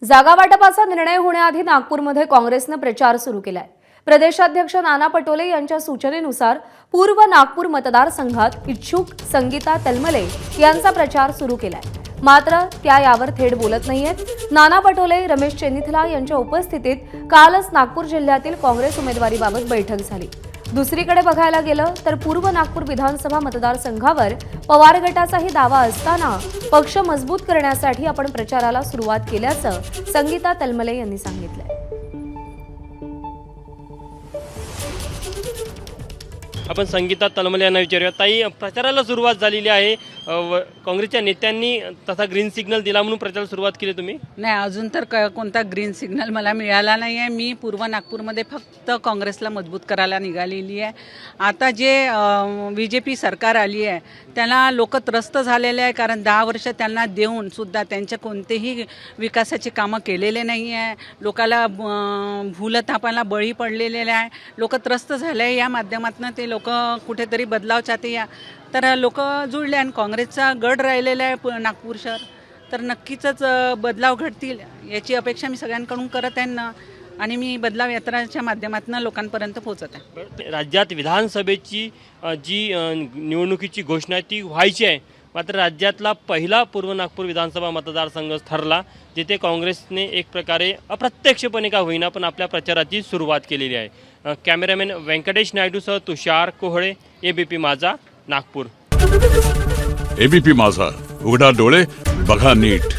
जागा वाटपाचा निर्णय होण्याआधी नागपूरमध्ये काँग्रेसने प्रचार सुरू केलाय। प्रदेशाध्यक्ष नाना पटोले यांच्या सूचनेनुसार पूर्व नागपूर मतदारसंघात इच्छुक संगीता तलमले यांचा प्रचार सुरू केलाय। मात्र त्या यावर थेट बोलत नाहीयेत। नाना पटोले रमेश चेन्निथला यांच्या उपस्थितीत कालच नागपूर जिल्ह्यातील काँग्रेस उमेदवारीबाबत बैठक झाली। दुसरीकडे बघायला गेलं तर पूर्व नागपूर विधानसभा मतदारसंघावर पवार गटाचाही दावा असताना पक्ष मजबूत करण्यासाठी आपण प्रचाराला सुरुवात केल्याचं संगीता तलमले यांनी सांगितलं। आपण संगीता तलमले यांना विचारूया। ताई, प्रचाराला सुरुवात झालेली आहे। काँग्रेसच्या नेत्यांनी तसा ग्रीन सिग्नल दिला म्हणून प्रचाराला सुरुवात केली तुम्ही? नाही, अजून तर कोणता ग्रीन सिग्नल मला मिळाला नाही आहे। मी पूर्व नागपूरमध्ये फक्त काँग्रेसला मजबूत करायला निघालेली आहे। आता जे BJP सरकार आली आहे त्याला लोक त्रस्त झालेले आहे, कारण 10 वर्ष त्यांना देऊन सुद्धा त्यांचे कोणतेही विकासाचे कामं केलेले नाही आहे। लोकाला भूलथापाला बळी पडलेले आहे, लोक त्रस्त झाले आहे। या माध्यमातून ते लोक कुठेतरी बदलाव चाहते या तर लोक जुळले आणि काँग्रेसचा गड राहिलेला आहे नागपूर शहर, तर नक्कीच बदलाव घडतील याची अपेक्षा मी सगळ्यांकडून करत आहे ना, आणि मी बदलाव यात्राच्या माध्यमातून लोकांपर्यंत पोहोचत आहे। राज्यात विधानसभेची जी निवडणुकीची घोषणा आहे ती व्हायची आहे, मात्र राज्यातला पहिला पूर्व नागपूर विधानसभा मतदारसंघ ठरला जिथे काँग्रेसने एक प्रकारे अप्रत्यक्षपणे का होईना पण आपल्या प्रचाराची सुरुवात केलेली आहे। कॅमेरामॅन व्यंकटेश नायडूसह तुषार कोहळे, ABP माझा, नागपूर। ABP माझा, उघडा डोळे बघा नीट।